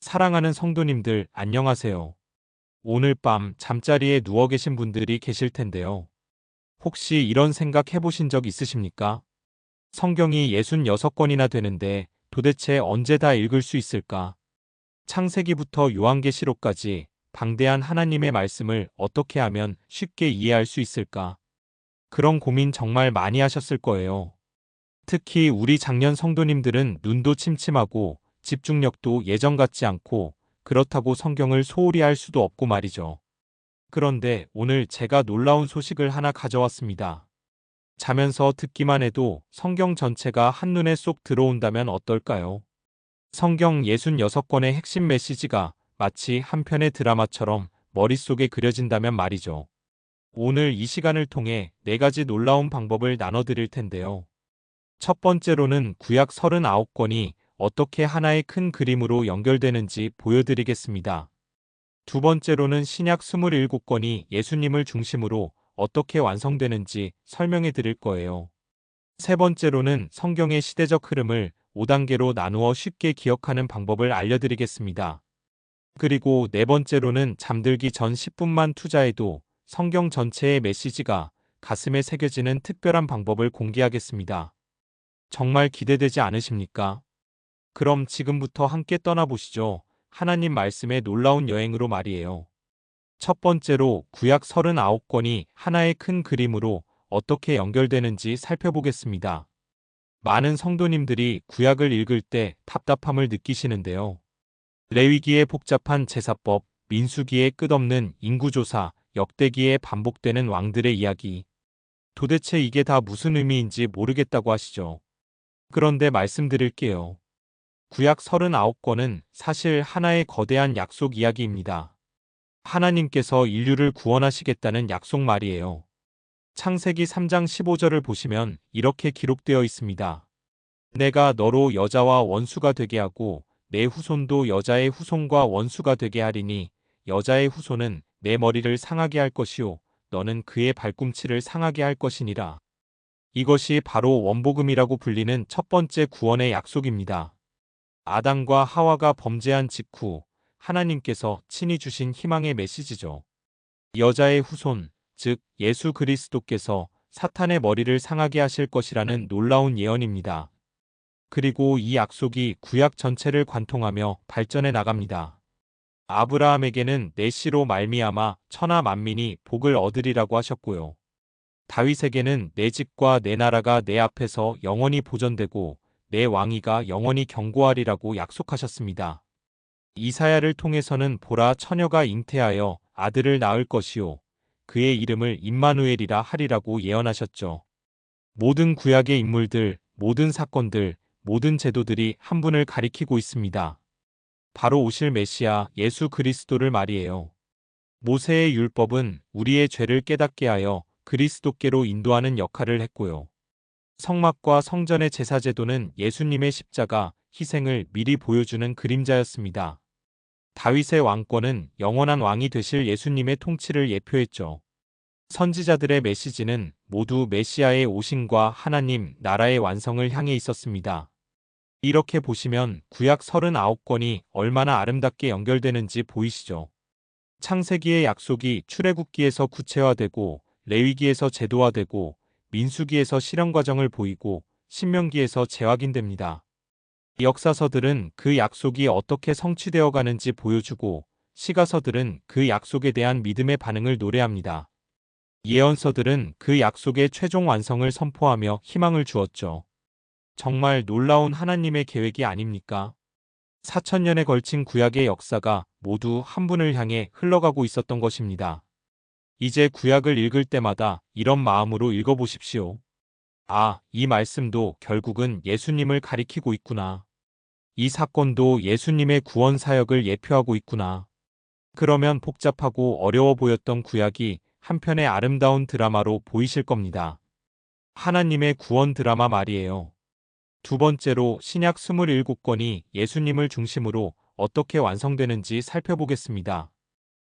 사랑하는 성도님들, 안녕하세요. 오늘 밤 잠자리에 누워 계신 분들이 계실 텐데요. 혹시 이런 생각 해보신 적 있으십니까? 성경이 66권이나 되는데 도대체 언제 다 읽을 수 있을까? 창세기부터 요한계시록까지 방대한 하나님의 말씀을 어떻게 하면 쉽게 이해할 수 있을까? 그런 고민 정말 많이 하셨을 거예요. 특히 우리 장년 성도님들은 눈도 침침하고 집중력도 예전 같지 않고 그렇다고 성경을 소홀히 할 수도 없고 말이죠. 그런데 오늘 제가 놀라운 소식을 하나 가져왔습니다. 자면서 듣기만 해도 성경 전체가 한눈에 쏙 들어온다면 어떨까요? 성경 66권의 핵심 메시지가 마치 한 편의 드라마처럼 머릿속에 그려진다면 말이죠. 오늘 이 시간을 통해 4가지 놀라운 방법을 나눠드릴 텐데요. 첫 번째로는 구약 39권이 어떻게 하나의 큰 그림으로 연결되는지 보여드리겠습니다. 두 번째로는 신약 27권이 예수님을 중심으로 어떻게 완성되는지 설명해 드릴 거예요. 세 번째로는 성경의 시대적 흐름을 5단계로 나누어 쉽게 기억하는 방법을 알려드리겠습니다. 그리고 네 번째로는 잠들기 전 10분만 투자해도 성경 전체의 메시지가 가슴에 새겨지는 특별한 방법을 공개하겠습니다. 정말 기대되지 않으십니까? 그럼 지금부터 함께 떠나보시죠. 하나님 말씀의 놀라운 여행으로 말이에요. 첫 번째로 구약 39권이 하나의 큰 그림으로 어떻게 연결되는지 살펴보겠습니다. 많은 성도님들이 구약을 읽을 때 답답함을 느끼시는데요. 레위기의 복잡한 제사법, 민수기의 끝없는 인구조사, 역대기에 반복되는 왕들의 이야기. 도대체 이게 다 무슨 의미인지 모르겠다고 하시죠. 그런데 말씀드릴게요. 구약 39권은 사실 하나의 거대한 약속 이야기입니다. 하나님께서 인류를 구원하시겠다는 약속 말이에요. 창세기 3장 15절을 보시면 이렇게 기록되어 있습니다. 내가 너로 여자와 원수가 되게 하고 내 후손도 여자의 후손과 원수가 되게 하리니 여자의 후손은 내 머리를 상하게 할 것이요 너는 그의 발꿈치를 상하게 할 것이니라. 이것이 바로 원복음이라고 불리는 첫 번째 구원의 약속입니다. 아담과 하와가 범죄한 직후 하나님께서 친히 주신 희망의 메시지죠. 여자의 후손, 즉 예수 그리스도께서 사탄의 머리를 상하게 하실 것이라는 놀라운 예언입니다. 그리고 이 약속이 구약 전체를 관통하며 발전해 나갑니다. 아브라함에게는 내 씨로 말미암아 천하 만민이 복을 얻으리라고 하셨고요. 다윗에게는 내 집과 내 나라가 내 앞에서 영원히 보존되고 내 왕위가 영원히 경고하리라고 약속하셨습니다. 이사야를 통해서는 보라 처녀가 잉태하여 아들을 낳을 것이요 그의 이름을 임마누엘이라 하리라고 예언하셨죠. 모든 구약의 인물들, 모든 사건들, 모든 제도들이 한 분을 가리키고 있습니다. 바로 오실 메시아 예수 그리스도를 말이에요. 모세의 율법은 우리의 죄를 깨닫게 하여 그리스도께로 인도하는 역할을 했고요. 성막과 성전의 제사제도는 예수님의 십자가, 희생을 미리 보여주는 그림자였습니다. 다윗의 왕권은 영원한 왕이 되실 예수님의 통치를 예표했죠. 선지자들의 메시지는 모두 메시아의 오심과 하나님 나라의 완성을 향해 있었습니다. 이렇게 보시면 구약 39권이 얼마나 아름답게 연결되는지 보이시죠? 창세기의 약속이 출애굽기에서 구체화되고 레위기에서 제도화되고 민수기에서 실현 과정을 보이고 신명기에서 재확인됩니다. 역사서들은 그 약속이 어떻게 성취되어 가는지 보여주고 시가서들은 그 약속에 대한 믿음의 반응을 노래합니다. 예언서들은 그 약속의 최종 완성을 선포하며 희망을 주었죠. 정말 놀라운 하나님의 계획이 아닙니까? 4천년에 걸친 구약의 역사가 모두 한 분을 향해 흘러가고 있었던 것입니다. 이제 구약을 읽을 때마다 이런 마음으로 읽어보십시오. 아, 이 말씀도 결국은 예수님을 가리키고 있구나. 이 사건도 예수님의 구원 사역을 예표하고 있구나. 그러면 복잡하고 어려워 보였던 구약이 한편의 아름다운 드라마로 보이실 겁니다. 하나님의 구원 드라마 말이에요. 두 번째로 신약 27권이 예수님을 중심으로 어떻게 완성되는지 살펴보겠습니다.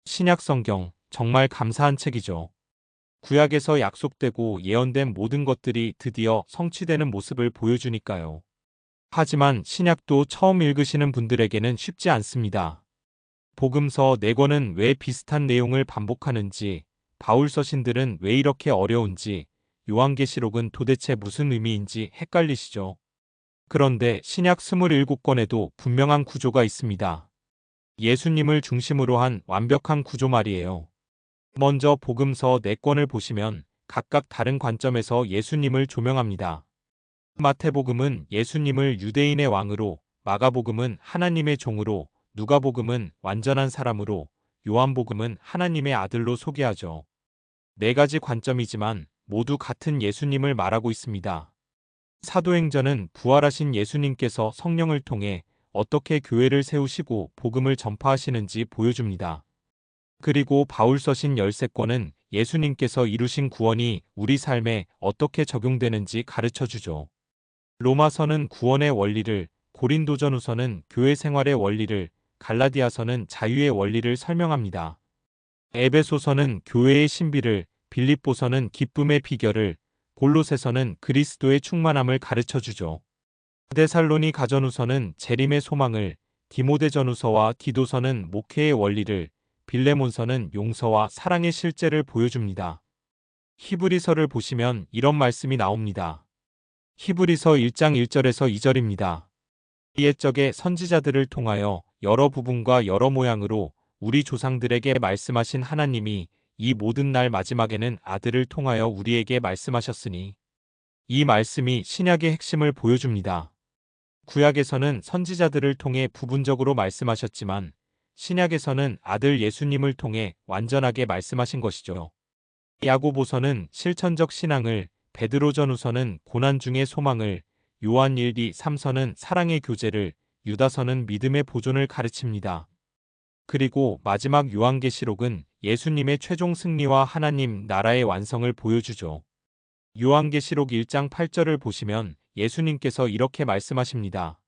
신약 성경, 정말 감사한 책이죠. 구약에서 약속되고 예언된 모든 것들이 드디어 성취되는 모습을 보여주니까요. 하지만 신약도 처음 읽으시는 분들에게는 쉽지 않습니다. 복음서 4권은 왜 비슷한 내용을 반복하는지, 바울 서신들은 왜 이렇게 어려운지, 요한계시록은 도대체 무슨 의미인지 헷갈리시죠? 그런데 신약 27권에도 분명한 구조가 있습니다. 예수님을 중심으로 한 완벽한 구조 말이에요. 먼저 복음서 4권을 보시면 각각 다른 관점에서 예수님을 조명합니다. 마태복음은 예수님을 유대인의 왕으로, 마가복음은 하나님의 종으로, 누가복음은 완전한 사람으로, 요한복음은 하나님의 아들로 소개하죠. 4가지 관점이지만 모두 같은 예수님을 말하고 있습니다. 사도행전은 부활하신 예수님께서 성령을 통해 어떻게 교회를 세우시고 복음을 전파하시는지 보여줍니다. 그리고 바울서신 13권은 예수님께서 이루신 구원이 우리 삶에 어떻게 적용되는지 가르쳐주죠. 로마서는 구원의 원리를, 고린도전후서는 교회 생활의 원리를, 갈라디아서는 자유의 원리를 설명합니다. 에베소서는 교회의 신비를, 빌립보서는 기쁨의 비결을, 골로새서는 그리스도의 충만함을 가르쳐주죠. 데살로니가전후서는 재림의 소망을, 디모데전후서와 디도서는 목회의 원리를, 빌레몬서는 용서와 사랑의 실제를 보여줍니다. 히브리서를 보시면 이런 말씀이 나옵니다. 히브리서 1장 1절에서 2절입니다. 옛적의 선지자들을 통하여 여러 부분과 여러 모양으로 우리 조상들에게 말씀하신 하나님이 이 모든 날 마지막에는 아들을 통하여 우리에게 말씀하셨으니, 이 말씀이 신약의 핵심을 보여줍니다. 구약에서는 선지자들을 통해 부분적으로 말씀하셨지만 신약에서는 아들 예수님을 통해 완전하게 말씀하신 것이죠. 야고보서는 실천적 신앙을, 베드로전후서는 고난 중의 소망을, 요한 1, 2, 3서는 사랑의 교제를, 유다서는 믿음의 보존을 가르칩니다. 그리고 마지막 요한계시록은 예수님의 최종 승리와 하나님 나라의 완성을 보여주죠. 요한계시록 1장 8절을 보시면 예수님께서 이렇게 말씀하십니다.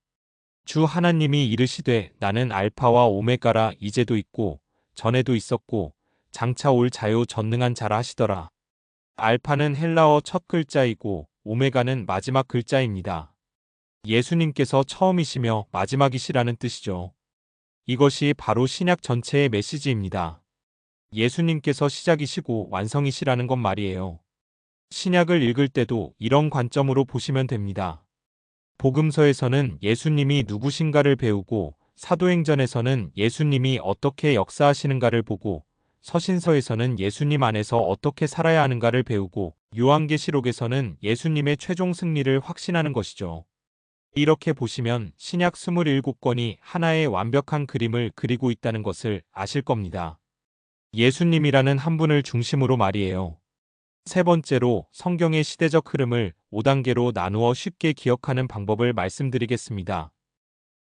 주 하나님이 이르시되 나는 알파와 오메가라, 이제도 있고 전에도 있었고 장차 올 자요 전능한 자라 하시더라. 알파는 헬라어 첫 글자이고 오메가는 마지막 글자입니다. 예수님께서 처음이시며 마지막이시라는 뜻이죠. 이것이 바로 신약 전체의 메시지입니다. 예수님께서 시작이시고 완성이시라는 것 말이에요. 신약을 읽을 때도 이런 관점으로 보시면 됩니다. 복음서에서는 예수님이 누구신가를 배우고, 사도행전에서는 예수님이 어떻게 역사하시는가를 보고, 서신서에서는 예수님 안에서 어떻게 살아야 하는가를 배우고, 요한계시록에서는 예수님의 최종 승리를 확신하는 것이죠. 이렇게 보시면 신약 27권이 하나의 완벽한 그림을 그리고 있다는 것을 아실 겁니다. 예수님이라는 한 분을 중심으로 말이에요. 세 번째로 성경의 시대적 흐름을 5단계로 나누어 쉽게 기억하는 방법을 말씀드리겠습니다.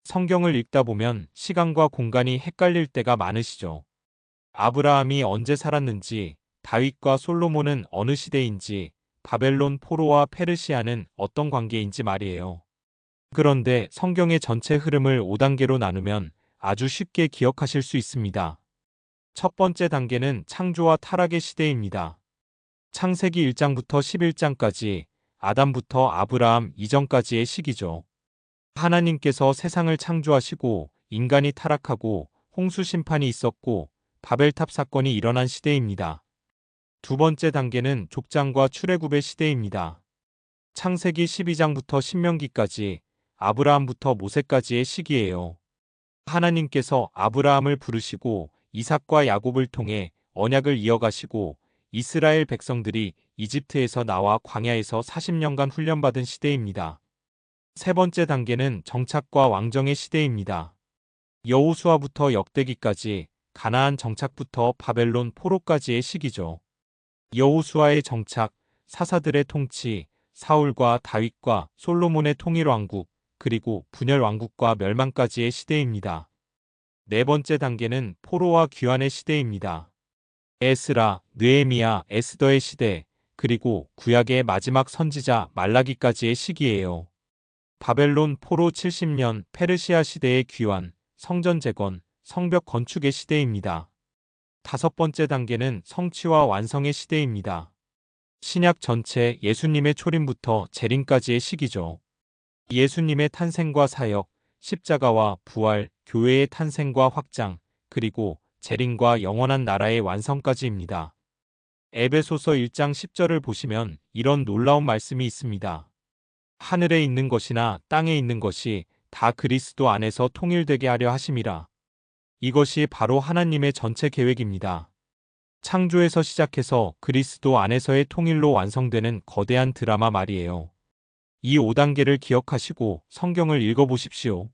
성경을 읽다 보면 시간과 공간이 헷갈릴 때가 많으시죠. 아브라함이 언제 살았는지, 다윗과 솔로몬은 어느 시대인지, 바벨론 포로와 페르시아는 어떤 관계인지 말이에요. 그런데 성경의 전체 흐름을 5단계로 나누면 아주 쉽게 기억하실 수 있습니다. 첫 번째 단계는 창조와 타락의 시대입니다. 창세기 1장부터 11장까지 아담부터 아브라함 이전까지의 시기죠. 하나님께서 세상을 창조하시고 인간이 타락하고 홍수 심판이 있었고 바벨탑 사건이 일어난 시대입니다. 두 번째 단계는 족장과 출애굽의 시대입니다. 창세기 12장부터 신명기까지 아브라함부터 모세까지의 시기예요. 하나님께서 아브라함을 부르시고 이삭과 야곱을 통해 언약을 이어가시고 이스라엘 백성들이 이집트에서 나와 광야에서 40년간 훈련받은 시대입니다. 세 번째 단계는 정착과 왕정의 시대입니다. 여호수아부터 역대기까지 가나안 정착부터 바벨론 포로까지의 시기죠. 여호수아의 정착, 사사들의 통치, 사울과 다윗과 솔로몬의 통일왕국, 그리고 분열왕국과 멸망까지의 시대입니다. 네 번째 단계는 포로와 귀환의 시대입니다. 에스라, 느헤미야, 에스더의 시대, 그리고 구약의 마지막 선지자 말라기까지의 시기예요. 바벨론 포로 70년, 페르시아 시대의 귀환, 성전 재건, 성벽 건축의 시대입니다. 다섯 번째 단계는 성취와 완성의 시대입니다. 신약 전체 예수님의 초림부터 재림까지의 시기죠. 예수님의 탄생과 사역, 십자가와 부활, 교회의 탄생과 확장, 그리고 재림과 영원한 나라의 완성까지입니다. 에베소서 1장 10절을 보시면 이런 놀라운 말씀이 있습니다. 하늘에 있는 것이나 땅에 있는 것이 다 그리스도 안에서 통일되게 하려 하심이라. 이것이 바로 하나님의 전체 계획입니다. 창조에서 시작해서 그리스도 안에서의 통일로 완성되는 거대한 드라마 말이에요. 이 5단계를 기억하시고 성경을 읽어보십시오.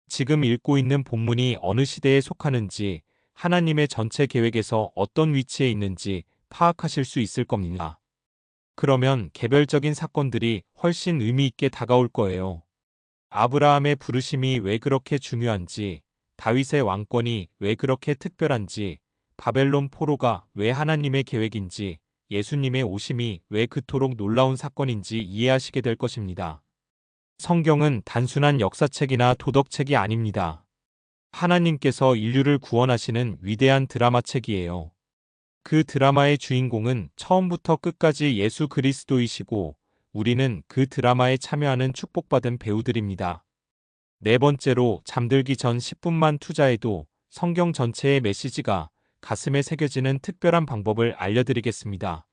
지금 읽고 있는 본문이 어느 시대에 속하는지, 하나님의 전체 계획에서 어떤 위치에 있는지 파악하실 수 있을 겁니다. 그러면 개별적인 사건들이 훨씬 의미 있게 다가올 거예요. 아브라함의 부르심이 왜 그렇게 중요한지, 다윗의 왕권이 왜 그렇게 특별한지, 바벨론 포로가 왜 하나님의 계획인지, 예수님의 오심이 왜 그토록 놀라운 사건인지 이해하시게 될 것입니다. 성경은 단순한 역사책이나 도덕책이 아닙니다. 하나님께서 인류를 구원하시는 위대한 드라마책이에요. 그 드라마의 주인공은 처음부터 끝까지 예수 그리스도이시고, 우리는 그 드라마에 참여하는 축복받은 배우들입니다. 네 번째로, 잠들기 전 10분만 투자해도 성경 전체의 메시지가 가슴에 새겨지는 특별한 방법을 알려드리겠습니다.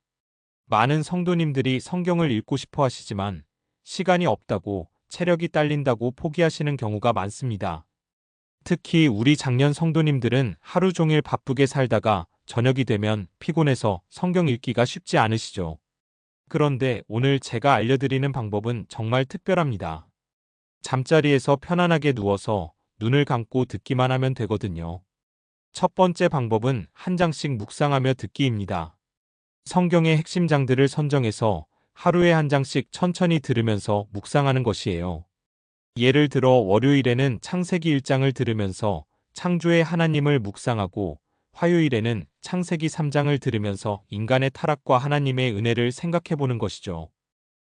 많은 성도님들이 성경을 읽고 싶어 하시지만 시간이 없다고, 체력이 딸린다고 포기하시는 경우가 많습니다. 특히 우리 장년 성도님들은 하루 종일 바쁘게 살다가 저녁이 되면 피곤해서 성경 읽기가 쉽지 않으시죠. 그런데 오늘 제가 알려드리는 방법은 정말 특별합니다. 잠자리에서 편안하게 누워서 눈을 감고 듣기만 하면 되거든요. 첫 번째 방법은 한 장씩 묵상하며 듣기입니다. 성경의 핵심 장들을 선정해서 하루에 한 장씩 천천히 들으면서 묵상하는 것이에요. 예를 들어 월요일에는 창세기 1장을 들으면서 창조의 하나님을 묵상하고, 화요일에는 창세기 3장을 들으면서 인간의 타락과 하나님의 은혜를 생각해보는 것이죠.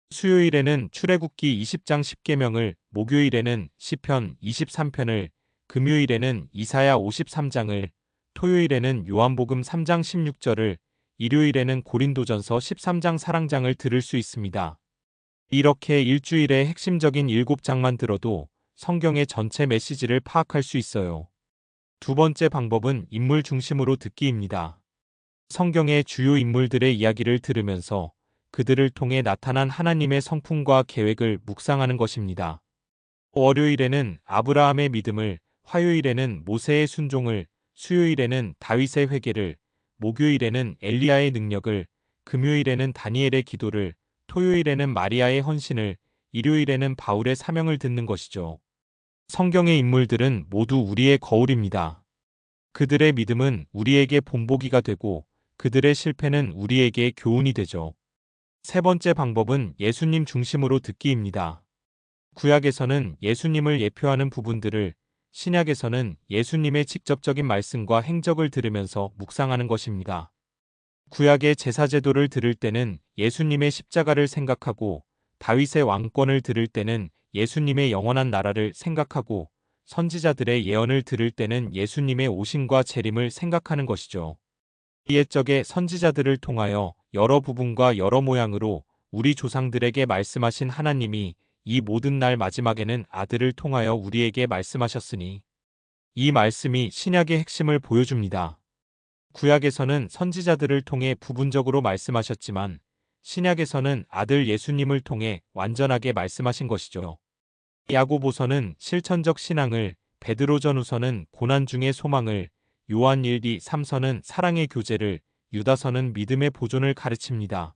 수요일에는 출애굽기 20장 10계명을, 목요일에는 시편 23편을, 금요일에는 이사야 53장을, 토요일에는 요한복음 3장 16절을, 일요일에는 고린도전서 13장 사랑장을 들을 수 있습니다. 이렇게 일주일에 핵심적인 7장만 들어도 성경의 전체 메시지를 파악할 수 있어요. 두 번째 방법은 인물 중심으로 듣기입니다. 성경의 주요 인물들의 이야기를 들으면서 그들을 통해 나타난 하나님의 성품과 계획을 묵상하는 것입니다. 월요일에는 아브라함의 믿음을, 화요일에는 모세의 순종을, 수요일에는 다윗의 회개를, 목요일에는 엘리야의 능력을, 금요일에는 다니엘의 기도를, 토요일에는 마리아의 헌신을, 일요일에는 바울의 사명을 듣는 것이죠. 성경의 인물들은 모두 우리의 거울입니다. 그들의 믿음은 우리에게 본보기가 되고, 그들의 실패는 우리에게 교훈이 되죠. 세 번째 방법은 예수님 중심으로 듣기입니다. 구약에서는 예수님을 예표하는 부분들을, 신약에서는 예수님의 직접적인 말씀과 행적을 들으면서 묵상하는 것입니다. 구약의 제사제도를 들을 때는 예수님의 십자가를 생각하고, 다윗의 왕권을 들을 때는 예수님의 영원한 나라를 생각하고, 선지자들의 예언을 들을 때는 예수님의 오심과 재림을 생각하는 것이죠. 옛적의 선지자들을 통하여 여러 부분과 여러 모양으로 우리 조상들에게 말씀하신 하나님이 이 모든 날 마지막에는 아들을 통하여 우리에게 말씀하셨으니, 이 말씀이 신약의 핵심을 보여줍니다. 구약에서는 선지자들을 통해 부분적으로 말씀하셨지만, 신약에서는 아들 예수님을 통해 완전하게 말씀하신 것이죠. 야고보서는 실천적 신앙을, 베드로전후서는 고난 중의 소망을, 요한 1, 2, 3서는 사랑의 교제를, 유다서는 믿음의 보존을 가르칩니다.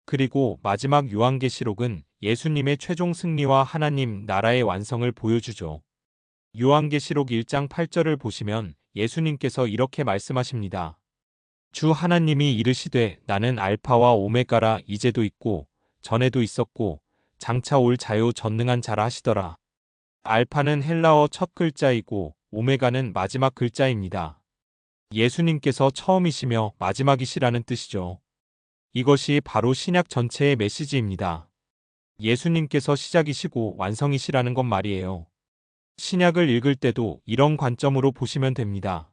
그리고 마지막 요한계시록은 예수님의 최종 승리와 하나님 나라의 완성을 보여주죠. 요한계시록 1장 8절을 보시면 예수님께서 이렇게 말씀하십니다. 주 하나님이 이르시되 나는 알파와 오메가라, 이제도 있고 전에도 있었고 장차 올 자요 전능한 자라 하시더라. 알파는 헬라어 첫 글자이고 오메가는 마지막 글자입니다. 예수님께서 처음이시며 마지막이시라는 뜻이죠. 이것이 바로 신약 전체의 메시지입니다. 예수님께서 시작이시고 완성이시라는 것 말이에요. 신약을 읽을 때도 이런 관점으로 보시면 됩니다.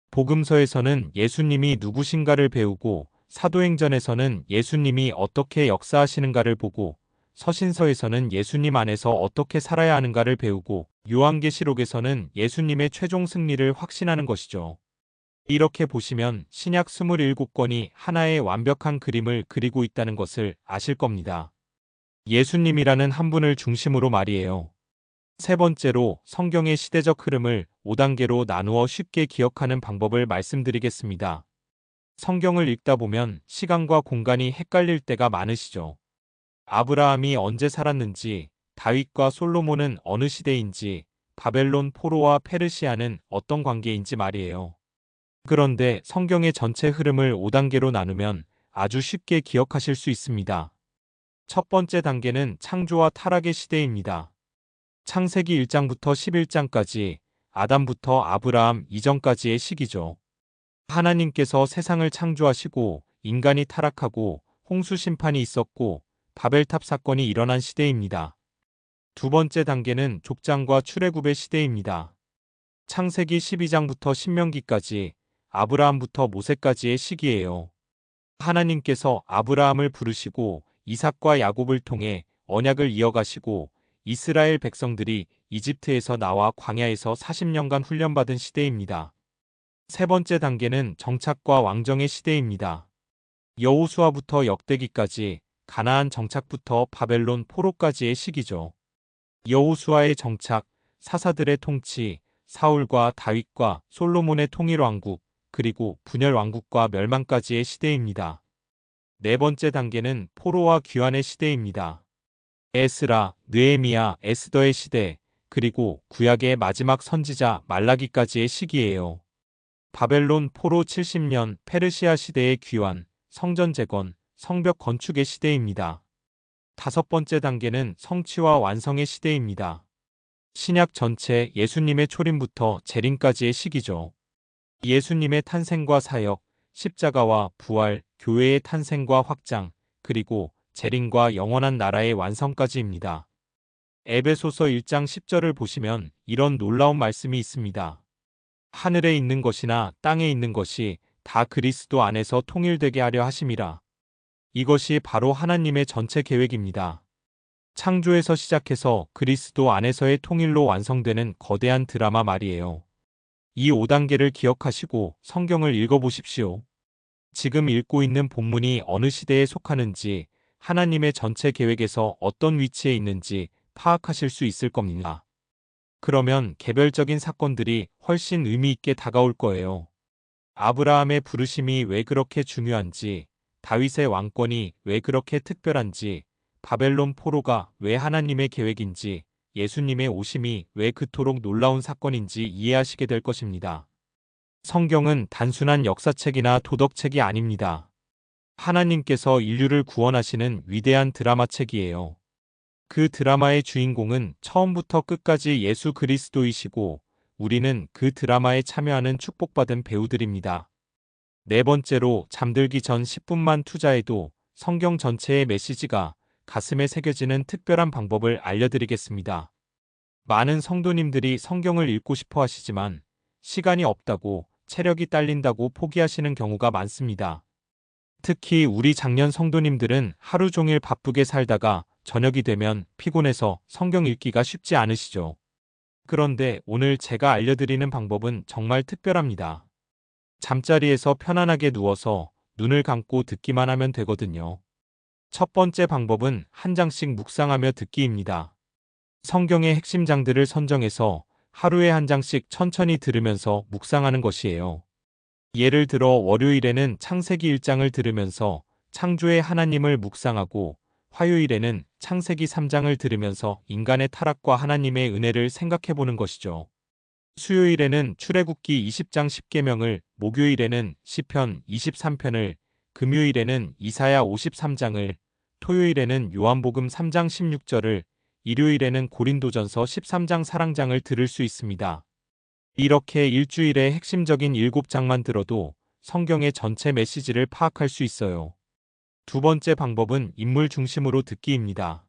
복음서에서는 예수님이 누구신가를 배우고, 사도행전에서는 예수님이 어떻게 역사하시는가를 보고, 서신서에서는 예수님 안에서 어떻게 살아야 하는가를 배우고 요한계시록에서는 예수님의 최종 승리를 확신하는 것이죠. 이렇게 보시면 신약 27권이 하나의 완벽한 그림을 그리고 있다는 것을 아실 겁니다. 예수님이라는 한 분을 중심으로 말이에요. 세 번째로 성경의 시대적 흐름을 5단계로 나누어 쉽게 기억하는 방법을 말씀드리겠습니다. 성경을 읽다 보면 시간과 공간이 헷갈릴 때가 많으시죠. 아브라함이 언제 살았는지, 다윗과 솔로몬은 어느 시대인지, 바벨론 포로와 페르시아는 어떤 관계인지 말이에요. 그런데 성경의 전체 흐름을 5단계로 나누면 아주 쉽게 기억하실 수 있습니다. 첫 번째 단계는 창조와 타락의 시대입니다. 창세기 1장부터 11장까지 아담부터 아브라함 이전까지의 시기죠. 하나님께서 세상을 창조하시고 인간이 타락하고 홍수 심판이 있었고 바벨탑 사건이 일어난 시대입니다. 두 번째 단계는 족장과 출애굽의 시대입니다. 창세기 12장부터 신명기까지 아브라함부터 모세까지의 시기예요. 하나님께서 아브라함을 부르시고 이삭과 야곱을 통해 언약을 이어가시고 이스라엘 백성들이 이집트에서 나와 광야에서 40년간 훈련받은 시대입니다. 세 번째 단계는 정착과 왕정의 시대입니다. 여호수아부터 역대기까지 가나안 정착부터 바벨론 포로까지의 시기죠. 여호수아의 정착, 사사들의 통치, 사울과 다윗과 솔로몬의 통일왕국, 그리고 분열왕국과 멸망까지의 시대입니다. 네 번째 단계는 포로와 귀환의 시대입니다. 에스라, 느헤미야, 에스더의 시대, 그리고 구약의 마지막 선지자 말라기까지의 시기예요. 바벨론 포로 70년, 페르시아 시대의 귀환, 성전 재건, 성벽 건축의 시대입니다. 다섯 번째 단계는 성취와 완성의 시대입니다. 신약 전체 예수님의 초림부터 재림까지의 시기죠. 예수님의 탄생과 사역, 십자가와 부활, 교회의 탄생과 확장, 그리고 재림과 영원한 나라의 완성까지입니다. 에베소서 1장 10절을 보시면 이런 놀라운 말씀이 있습니다. 하늘에 있는 것이나 땅에 있는 것이 다 그리스도 안에서 통일되게 하려 하심이라. 이것이 바로 하나님의 전체 계획입니다. 창조에서 시작해서 그리스도 안에서의 통일로 완성되는 거대한 드라마 말이에요. 이 5단계를 기억하시고 성경을 읽어보십시오. 지금 읽고 있는 본문이 어느 시대에 속하는지, 하나님의 전체 계획에서 어떤 위치에 있는지 파악하실 수 있을 겁니다. 그러면 개별적인 사건들이 훨씬 의미 있게 다가올 거예요. 아브라함의 부르심이 왜 그렇게 중요한지, 다윗의 왕권이 왜 그렇게 특별한지, 바벨론 포로가 왜 하나님의 계획인지, 예수님의 오심이 왜 그토록 놀라운 사건인지 이해하시게 될 것입니다. 성경은 단순한 역사책이나 도덕책이 아닙니다. 하나님께서 인류를 구원하시는 위대한 드라마책이에요. 그 드라마의 주인공은 처음부터 끝까지 예수 그리스도이시고 우리는 그 드라마에 참여하는 축복받은 배우들입니다. 네 번째로 잠들기 전 10분만 투자해도 성경 전체의 메시지가 가슴에 새겨지는 특별한 방법을 알려드리겠습니다. 많은 성도님들이 성경을 읽고 싶어 하시지만 시간이 없다고, 체력이 딸린다고 포기하시는 경우가 많습니다. 특히 우리 장년 성도님들은 하루 종일 바쁘게 살다가 저녁이 되면 피곤해서 성경 읽기가 쉽지 않으시죠. 그런데 오늘 제가 알려드리는 방법은 정말 특별합니다. 잠자리에서 편안하게 누워서 눈을 감고 듣기만 하면 되거든요. 첫 번째 방법은 한 장씩 묵상하며 듣기입니다. 성경의 핵심 장들을 선정해서 하루에 한 장씩 천천히 들으면서 묵상하는 것이에요. 예를 들어 월요일에는 창세기 1장을 들으면서 창조의 하나님을 묵상하고, 화요일에는 창세기 3장을 들으면서 인간의 타락과 하나님의 은혜를 생각해보는 것이죠. 수요일에는 출애굽기 20장 10계명을, 목요일에는 시편 23편을, 금요일에는 이사야 53장을, 토요일에는 요한복음 3장 16절을, 일요일에는 고린도전서 13장 사랑장을 들을 수 있습니다. 이렇게 일주일에 핵심적인 7장만 들어도 성경의 전체 메시지를 파악할 수 있어요. 두 번째 방법은 인물 중심으로 듣기입니다.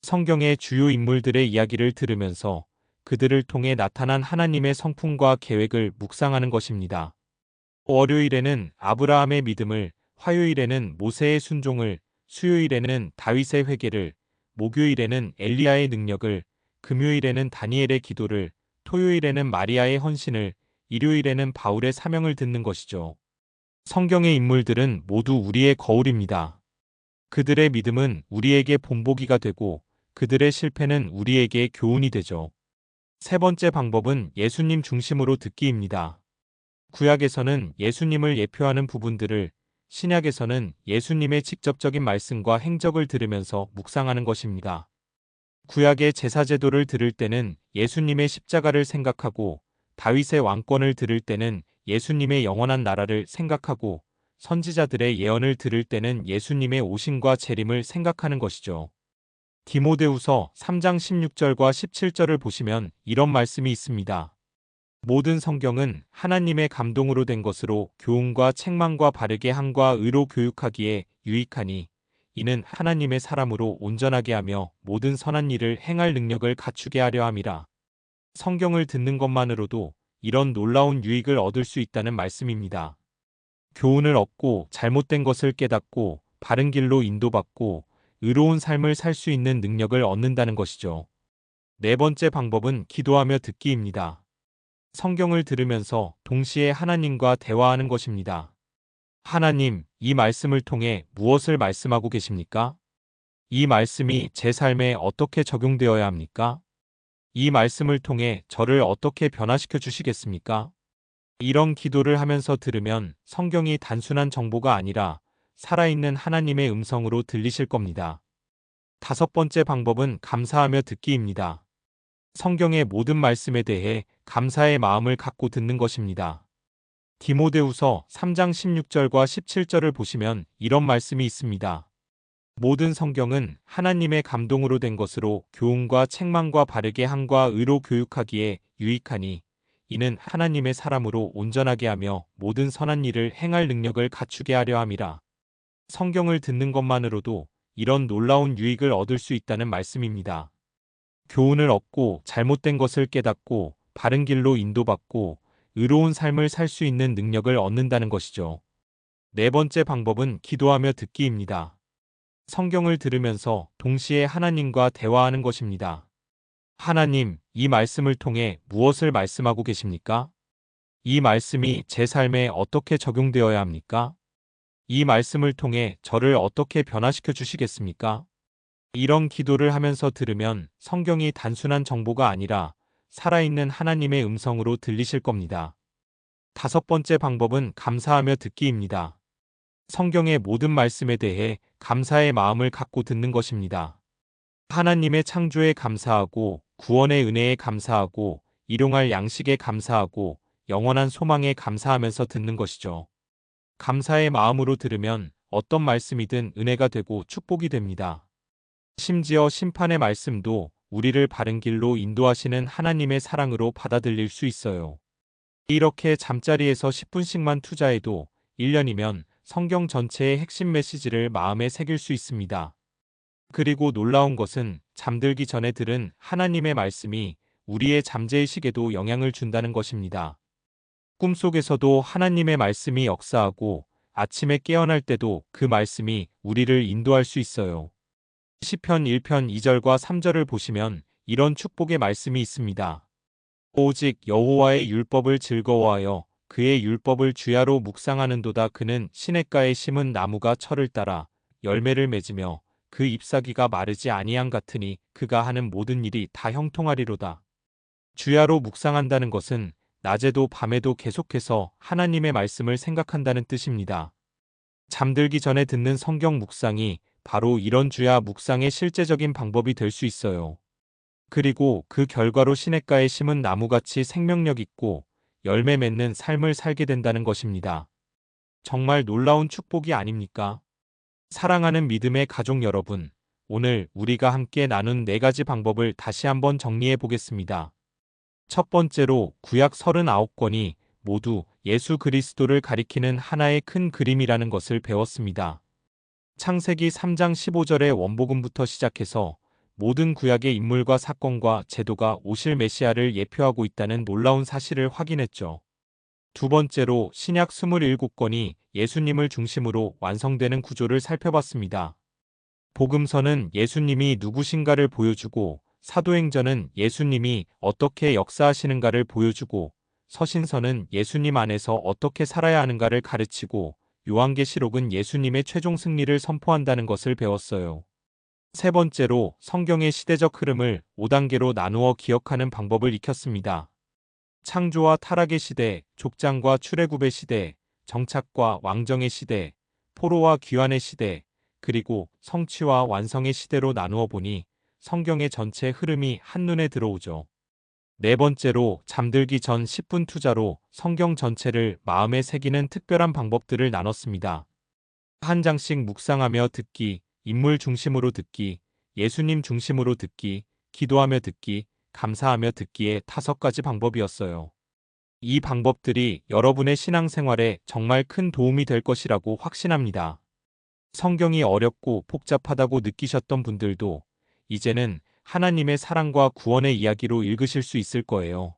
성경의 주요 인물들의 이야기를 들으면서 그들을 통해 나타난 하나님의 성품과 계획을 묵상하는 것입니다. 월요일에는 아브라함의 믿음을, 화요일에는 모세의 순종을, 수요일에는 다윗의 회개를, 목요일에는 엘리야의 능력을, 금요일에는 다니엘의 기도를, 토요일에는 마리아의 헌신을, 일요일에는 바울의 사명을 듣는 것이죠. 성경의 인물들은 모두 우리의 거울입니다. 그들의 믿음은 우리에게 본보기가 되고 그들의 실패는 우리에게 교훈이 되죠. 세 번째 방법은 예수님 중심으로 듣기입니다. 구약에서는 예수님을 예표하는 부분들을, 신약에서는 예수님의 직접적인 말씀과 행적을 들으면서 묵상하는 것입니다. 구약의 제사제도를 들을 때는 예수님의 십자가를 생각하고, 다윗의 왕권을 들을 때는 예수님의 영원한 나라를 생각하고, 선지자들의 예언을 들을 때는 예수님의 오심과 재림을 생각하는 것이죠. 디모데후서 3장 16절과 17절을 보시면 이런 말씀이 있습니다. 모든 성경은 하나님의 감동으로 된 것으로 교훈과 책망과 바르게 함과 의로 교육하기에 유익하니 이는 하나님의 사람으로 온전하게 하며 모든 선한 일을 행할 능력을 갖추게 하려 함이라. 성경을 듣는 것만으로도 이런 놀라운 유익을 얻을 수 있다는 말씀입니다. 교훈을 얻고 잘못된 것을 깨닫고 바른 길로 인도받고 의로운 삶을 살 수 있는 능력을 얻는다는 것이죠. 네 번째 방법은 기도하며 듣기입니다. 성경을 들으면서 동시에 하나님과 대화하는 것입니다. 하나님, 이 말씀을 통해 무엇을 말씀하고 계십니까? 이 말씀이 제 삶에 어떻게 적용되어야 합니까? 이 말씀을 통해 저를 어떻게 변화시켜 주시겠습니까? 이런 기도를 하면서 들으면 성경이 단순한 정보가 아니라 살아있는 하나님의 음성으로 들리실 겁니다. 다섯 번째 방법은 감사하며 듣기입니다. 성경의 모든 말씀에 대해 감사의 마음을 갖고 듣는 것입니다. 디모데후서 3장 16절과 17절을 보시면 이런 말씀이 있습니다. 모든 성경은 하나님의 감동으로 된 것으로 교훈과 책망과 바르게 함과 의로 교육하기에 유익하니 이는 하나님의 사람으로 온전하게 하며 모든 선한 일을 행할 능력을 갖추게 하려 함이라. 성경을 듣는 것만으로도 이런 놀라운 유익을 얻을 수 있다는 말씀입니다. 교훈을 얻고 잘못된 것을 깨닫고 바른 길로 인도받고 의로운 삶을 살 수 있는 능력을 얻는다는 것이죠. 네 번째 방법은 기도하며 듣기입니다. 성경을 들으면서 동시에 하나님과 대화하는 것입니다. 하나님, 이 말씀을 통해 무엇을 말씀하고 계십니까? 이 말씀이 제 삶에 어떻게 적용되어야 합니까? 이 말씀을 통해 저를 어떻게 변화시켜 주시겠습니까? 이런 기도를 하면서 들으면 성경이 단순한 정보가 아니라 살아있는 하나님의 음성으로 들리실 겁니다. 다섯 번째 방법은 감사하며 듣기입니다. 성경의 모든 말씀에 대해 감사의 마음을 갖고 듣는 것입니다. 하나님의 창조에 감사하고 구원의 은혜에 감사하고 일용할 양식에 감사하고 영원한 소망에 감사하면서 듣는 것이죠. 감사의 마음으로 들으면 어떤 말씀이든 은혜가 되고 축복이 됩니다. 심지어 심판의 말씀도 우리를 바른 길로 인도하시는 하나님의 사랑으로 받아들일 수 있어요. 이렇게 잠자리에서 10분씩만 투자해도 1년이면 성경 전체의 핵심 메시지를 마음에 새길 수 있습니다. 그리고 놀라운 것은 잠들기 전에 들은 하나님의 말씀이 우리의 잠재의식에도 영향을 준다는 것입니다. 꿈속에서도 하나님의 말씀이 역사하고 아침에 깨어날 때도 그 말씀이 우리를 인도할 수 있어요. 시편 1편 2절과 3절을 보시면 이런 축복의 말씀이 있습니다. 오직 여호와의 율법을 즐거워하여 그의 율법을 주야로 묵상하는도다. 그는 시냇가에 심은 나무가 철을 따라 열매를 맺으며 그 잎사귀가 마르지 아니함 같으니 그가 하는 모든 일이 다 형통하리로다. 주야로 묵상한다는 것은 낮에도 밤에도 계속해서 하나님의 말씀을 생각한다는 뜻입니다. 잠들기 전에 듣는 성경 묵상이 바로 이런 주야 묵상의 실제적인 방법이 될 수 있어요. 그리고 그 결과로 시냇가에 심은 나무같이 생명력 있고 열매 맺는 삶을 살게 된다는 것입니다. 정말 놀라운 축복이 아닙니까? 사랑하는 믿음의 가족 여러분, 오늘 우리가 함께 나눈 4가지 방법을 다시 한번 정리해 보겠습니다. 첫 번째로 구약 39권이 모두 예수 그리스도를 가리키는 하나의 큰 그림이라는 것을 배웠습니다. 창세기 3장 15절의 원복음부터 시작해서 모든 구약의 인물과 사건과 제도가 오실 메시아를 예표하고 있다는 놀라운 사실을 확인했죠. 두 번째로 신약 27권이 예수님을 중심으로 완성되는 구조를 살펴봤습니다. 복음서는 예수님이 누구신가를 보여주고, 사도행전은 예수님이 어떻게 역사하시는가를 보여주고, 서신서는 예수님 안에서 어떻게 살아야 하는가를 가르치고, 요한계시록은 예수님의 최종 승리를 선포한다는 것을 배웠어요. 세 번째로 성경의 시대적 흐름을 5단계로 나누어 기억하는 방법을 익혔습니다. 창조와 타락의 시대, 족장과 출애굽의 시대, 정착과 왕정의 시대, 포로와 귀환의 시대, 그리고 성취와 완성의 시대로 나누어 보니 성경의 전체 흐름이 한눈에 들어오죠. 네 번째로 잠들기 전 10분 투자로 성경 전체를 마음에 새기는 특별한 방법들을 나눴습니다. 한 장씩 묵상하며 듣기, 인물 중심으로 듣기, 예수님 중심으로 듣기, 기도하며 듣기, 감사하며 듣기의 5가지 방법이었어요. 이 방법들이 여러분의 신앙생활에 정말 큰 도움이 될 것이라고 확신합니다. 성경이 어렵고 복잡하다고 느끼셨던 분들도 이제는 하나님의 사랑과 구원의 이야기로 읽으실 수 있을 거예요.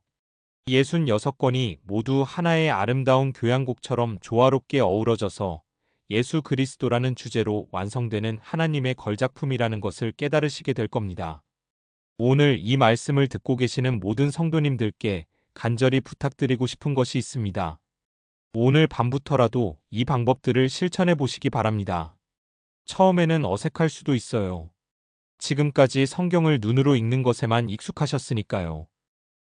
66권이 모두 하나의 아름다운 교향곡처럼 조화롭게 어우러져서 예수 그리스도라는 주제로 완성되는 하나님의 걸작품이라는 것을 깨달으시게 될 겁니다. 오늘 이 말씀을 듣고 계시는 모든 성도님들께 간절히 부탁드리고 싶은 것이 있습니다. 오늘 밤부터라도 이 방법들을 실천해 보시기 바랍니다. 처음에는 어색할 수도 있어요. 지금까지 성경을 눈으로 읽는 것에만 익숙하셨으니까요.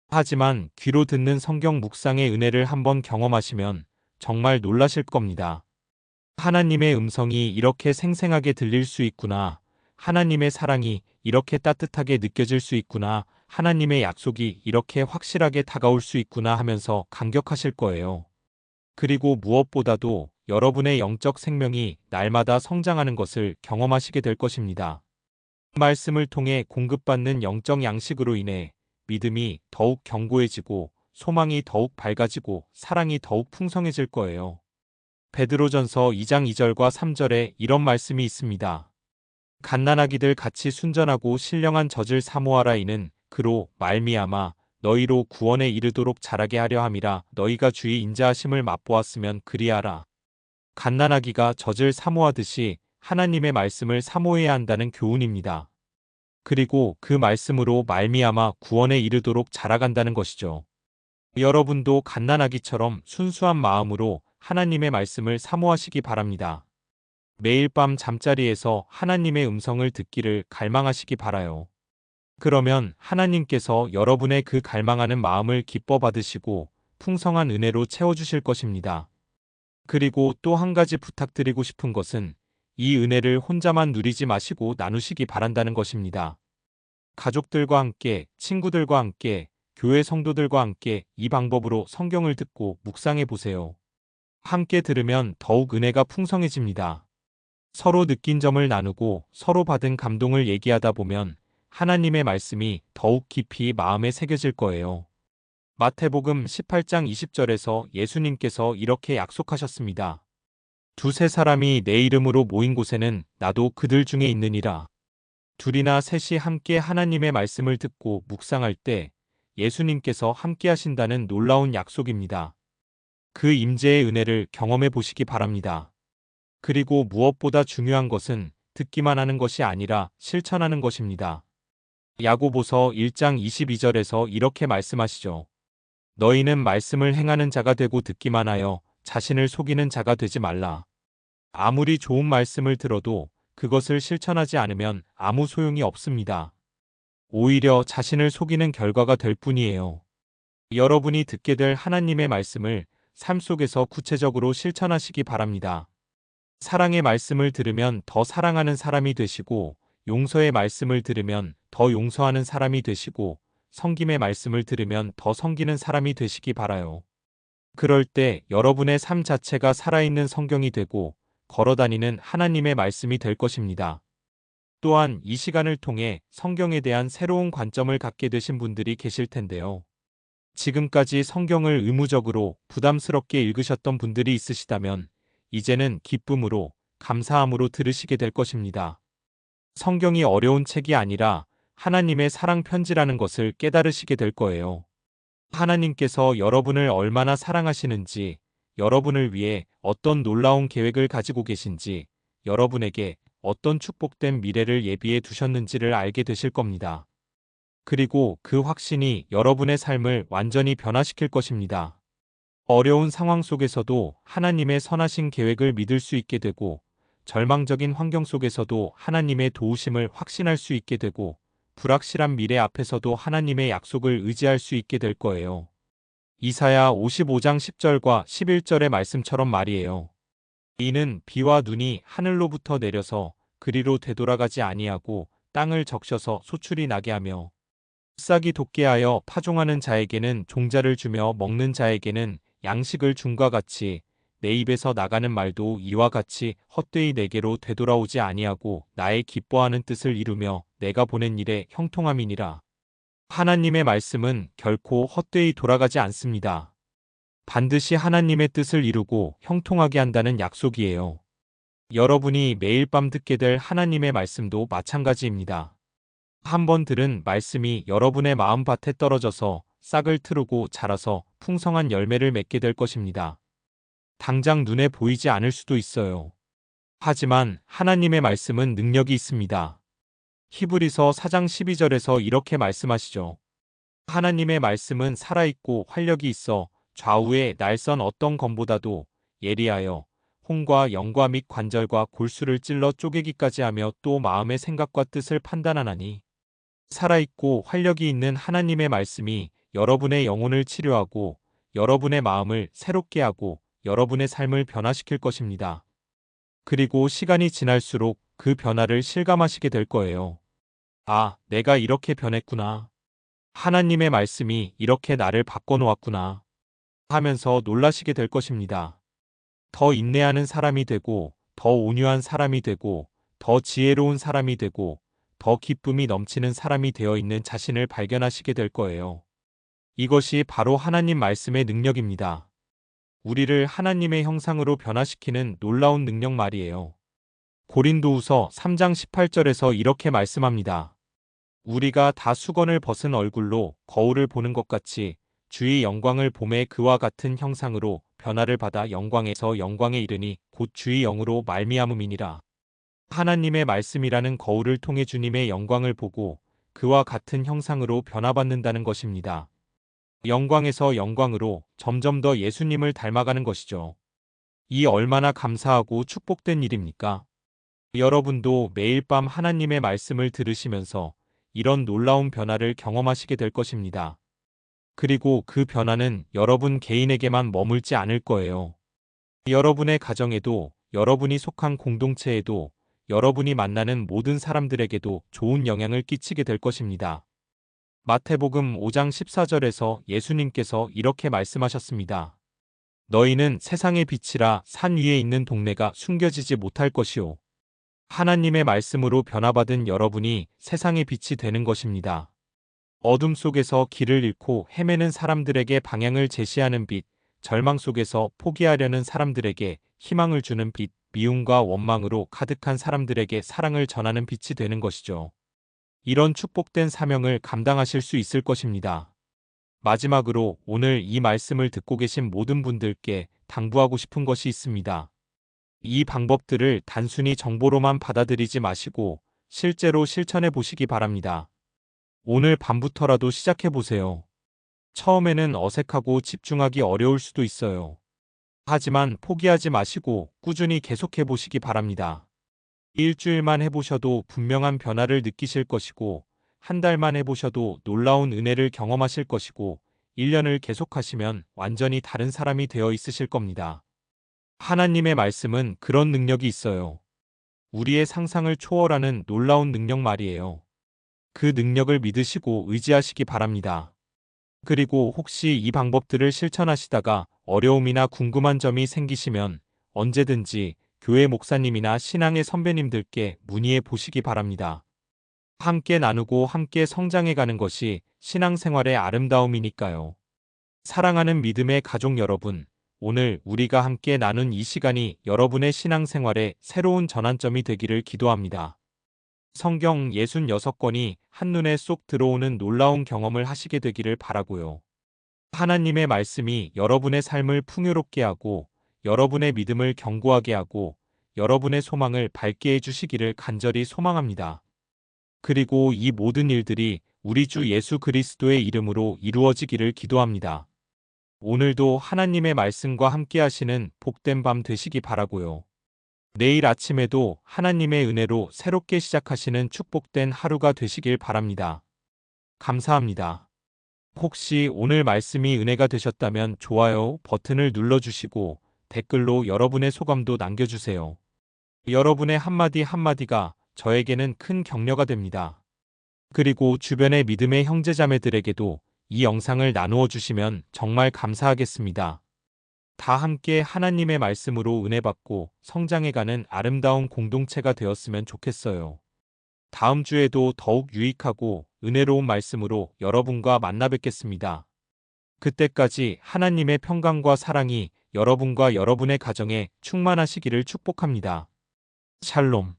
하지만 귀로 듣는 성경 묵상의 은혜를 한번 경험하시면 정말 놀라실 겁니다. 하나님의 음성이 이렇게 생생하게 들릴 수 있구나. 하나님의 사랑이 이렇게 따뜻하게 느껴질 수 있구나. 하나님의 약속이 이렇게 확실하게 다가올 수 있구나 하면서 감격하실 거예요. 그리고 무엇보다도 여러분의 영적 생명이 날마다 성장하는 것을 경험하시게 될 것입니다. 말씀을 통해 공급받는 영적 양식으로 인해 믿음이 더욱 견고해지고 소망이 더욱 밝아지고 사랑이 더욱 풍성해질 거예요. 베드로전서 2장 2절과 3절에 이런 말씀이 있습니다. 갓난아기들 같이 순전하고 신령한 젖을 사모하라. 이는 그로 말미암아 너희로 구원에 이르도록 자라게 하려 함이라. 너희가 주의 인자하심을 맛보았으면 그리하라. 갓난아기가 젖을 사모하듯이 하나님의 말씀을 사모해야 한다는 교훈입니다. 그리고 그 말씀으로 말미암아 구원에 이르도록 자라간다는 것이죠. 여러분도 갓난아기처럼 순수한 마음으로 하나님의 말씀을 사모하시기 바랍니다. 매일 밤 잠자리에서 하나님의 음성을 듣기를 갈망하시기 바라요. 그러면 하나님께서 여러분의 그 갈망하는 마음을 기뻐 받으시고 풍성한 은혜로 채워주실 것입니다. 그리고 또 한 가지 부탁드리고 싶은 것은 이 은혜를 혼자만 누리지 마시고 나누시기 바란다는 것입니다. 가족들과 함께, 친구들과 함께, 교회 성도들과 함께 이 방법으로 성경을 듣고 묵상해 보세요. 함께 들으면 더욱 은혜가 풍성해집니다. 서로 느낀 점을 나누고 서로 받은 감동을 얘기하다 보면 하나님의 말씀이 더욱 깊이 마음에 새겨질 거예요. 마태복음 18장 20절에서 예수님께서 이렇게 약속하셨습니다. 두세 사람이 내 이름으로 모인 곳에는 나도 그들 중에 있느니라. 둘이나 셋이 함께 하나님의 말씀을 듣고 묵상할 때 예수님께서 함께 하신다는 놀라운 약속입니다. 그 임재의 은혜를 경험해 보시기 바랍니다. 그리고 무엇보다 중요한 것은 듣기만 하는 것이 아니라 실천하는 것입니다. 야고보서 1장 22절에서 이렇게 말씀하시죠. 너희는 말씀을 행하는 자가 되고 듣기만 하여 자신을 속이는 자가 되지 말라. 아무리 좋은 말씀을 들어도 그것을 실천하지 않으면 아무 소용이 없습니다. 오히려 자신을 속이는 결과가 될 뿐이에요. 여러분이 듣게 될 하나님의 말씀을 삶 속에서 구체적으로 실천하시기 바랍니다. 사랑의 말씀을 들으면 더 사랑하는 사람이 되시고, 용서의 말씀을 들으면 더 용서하는 사람이 되시고, 섬김의 말씀을 들으면 더 섬기는 사람이 되시기 바라요. 그럴 때 여러분의 삶 자체가 살아있는 성경이 되고 걸어다니는 하나님의 말씀이 될 것입니다. 또한 이 시간을 통해 성경에 대한 새로운 관점을 갖게 되신 분들이 계실 텐데요. 지금까지 성경을 의무적으로 부담스럽게 읽으셨던 분들이 있으시다면 이제는 기쁨으로 감사함으로 들으시게 될 것입니다. 성경이 어려운 책이 아니라 하나님의 사랑 편지라는 것을 깨달으시게 될 거예요. 하나님께서 여러분을 얼마나 사랑하시는지, 여러분을 위해 어떤 놀라운 계획을 가지고 계신지, 여러분에게 어떤 축복된 미래를 예비해 두셨는지를 알게 되실 겁니다. 그리고 그 확신이 여러분의 삶을 완전히 변화시킬 것입니다. 어려운 상황 속에서도 하나님의 선하신 계획을 믿을 수 있게 되고, 절망적인 환경 속에서도 하나님의 도우심을 확신할 수 있게 되고, 불확실한 미래 앞에서도 하나님의 약속을 의지할 수 있게 될 거예요. 이사야 55장 10절과 11절의 말씀처럼 말이에요. 이는 비와 눈이 하늘로부터 내려서 그리로 되돌아가지 아니하고 땅을 적셔서 소출이 나게 하며 싹이 돋게 하여 파종하는 자에게는 종자를 주며 먹는 자에게는 양식을 줌과 같이 내 입에서 나가는 말도 이와 같이 헛되이 내게로 되돌아오지 아니하고 나의 기뻐하는 뜻을 이루며 내가 보낸 일에 형통함이니라. 하나님의 말씀은 결코 헛되이 돌아가지 않습니다. 반드시 하나님의 뜻을 이루고 형통하게 한다는 약속이에요. 여러분이 매일 밤 듣게 될 하나님의 말씀도 마찬가지입니다. 한번 들은 말씀이 여러분의 마음밭에 떨어져서 싹을 트우고 자라서 풍성한 열매를 맺게 될 것입니다. 당장 눈에 보이지 않을 수도 있어요. 하지만 하나님의 말씀은 능력이 있습니다. 히브리서 4장 12절에서 이렇게 말씀하시죠. 하나님의 말씀은 살아있고 활력이 있어 좌우에 날선 어떤 검보다도 예리하여 혼과 영과 및 관절과 골수를 찔러 쪼개기까지 하며 또 마음의 생각과 뜻을 판단하나니 살아있고 활력이 있는 하나님의 말씀이 여러분의 영혼을 치료하고 여러분의 마음을 새롭게 하고 여러분의 삶을 변화시킬 것입니다. 그리고 시간이 지날수록 그 변화를 실감하시게 될 거예요. 아, 내가 이렇게 변했구나. 하나님의 말씀이 이렇게 나를 바꿔놓았구나. 하면서 놀라시게 될 것입니다. 더 인내하는 사람이 되고, 더 온유한 사람이 되고, 더 지혜로운 사람이 되고, 더 기쁨이 넘치는 사람이 되어 있는 자신을 발견하시게 될 거예요. 이것이 바로 하나님 말씀의 능력입니다. 우리를 하나님의 형상으로 변화시키는 놀라운 능력 말이에요. 고린도후서 3장 18절에서 이렇게 말씀합니다. 우리가 다 수건을 벗은 얼굴로 거울을 보는 것 같이 주의 영광을 봄에 그와 같은 형상으로 변화를 받아 영광에서 영광에 이르니 곧 주의 영으로 말미암음이니라. 하나님의 말씀이라는 거울을 통해 주님의 영광을 보고 그와 같은 형상으로 변화받는다는 것입니다. 영광에서 영광으로 점점 더 예수님을 닮아가는 것이죠. 이 얼마나 감사하고 축복된 일입니까? 여러분도 매일 밤 하나님의 말씀을 들으시면서 이런 놀라운 변화를 경험하시게 될 것입니다. 그리고 그 변화는 여러분 개인에게만 머물지 않을 거예요. 여러분의 가정에도, 여러분이 속한 공동체에도, 여러분이 만나는 모든 사람들에게도 좋은 영향을 끼치게 될 것입니다. 마태복음 5장 14절에서 예수님께서 이렇게 말씀하셨습니다. 너희는 세상의 빛이라 산 위에 있는 동네가 숨겨지지 못할 것이요. 하나님의 말씀으로 변화받은 여러분이 세상의 빛이 되는 것입니다. 어둠 속에서 길을 잃고 헤매는 사람들에게 방향을 제시하는 빛, 절망 속에서 포기하려는 사람들에게 희망을 주는 빛, 미움과 원망으로 가득한 사람들에게 사랑을 전하는 빛이 되는 것이죠. 이런 축복된 사명을 감당하실 수 있을 것입니다. 마지막으로 오늘 이 말씀을 듣고 계신 모든 분들께 당부하고 싶은 것이 있습니다. 이 방법들을 단순히 정보로만 받아들이지 마시고 실제로 실천해 보시기 바랍니다. 오늘 밤부터라도 시작해 보세요. 처음에는 어색하고 집중하기 어려울 수도 있어요. 하지만 포기하지 마시고 꾸준히 계속해 보시기 바랍니다. 일주일만 해보셔도 분명한 변화를 느끼실 것이고, 한 달만 해보셔도 놀라운 은혜를 경험하실 것이고, 1년을 계속하시면 완전히 다른 사람이 되어 있으실 겁니다. 하나님의 말씀은 그런 능력이 있어요. 우리의 상상을 초월하는 놀라운 능력 말이에요. 그 능력을 믿으시고 의지하시기 바랍니다. 그리고 혹시 이 방법들을 실천하시다가 어려움이나 궁금한 점이 생기시면 언제든지 교회 목사님이나 신앙의 선배님들께 문의해 보시기 바랍니다. 함께 나누고 함께 성장해 가는 것이 신앙생활의 아름다움이니까요. 사랑하는 믿음의 가족 여러분, 오늘 우리가 함께 나눈 이 시간이 여러분의 신앙생활에 새로운 전환점이 되기를 기도합니다. 성경 66권이 한눈에 쏙 들어오는 놀라운 경험을 하시게 되기를 바라고요. 하나님의 말씀이 여러분의 삶을 풍요롭게 하고 여러분의 믿음을 견고하게 하고 여러분의 소망을 밝게 해주시기를 간절히 소망합니다. 그리고 이 모든 일들이 우리 주 예수 그리스도의 이름으로 이루어지기를 기도합니다. 오늘도 하나님의 말씀과 함께 하시는 복된 밤 되시기 바라고요. 내일 아침에도 하나님의 은혜로 새롭게 시작하시는 축복된 하루가 되시길 바랍니다. 감사합니다. 혹시 오늘 말씀이 은혜가 되셨다면 좋아요 버튼을 눌러주시고 댓글로 여러분의 소감도 남겨주세요. 여러분의 한마디 한마디가 저에게는 큰 격려가 됩니다. 그리고 주변의 믿음의 형제자매들에게도 이 영상을 나누어 주시면 정말 감사하겠습니다. 다 함께 하나님의 말씀으로 은혜 받고 성장해가는 아름다운 공동체가 되었으면 좋겠어요. 다음 주에도 더욱 유익하고 은혜로운 말씀으로 여러분과 만나 뵙겠습니다. 그때까지 하나님의 평강과 사랑이 여러분과 여러분의 가정에 충만하시기를 축복합니다. 샬롬.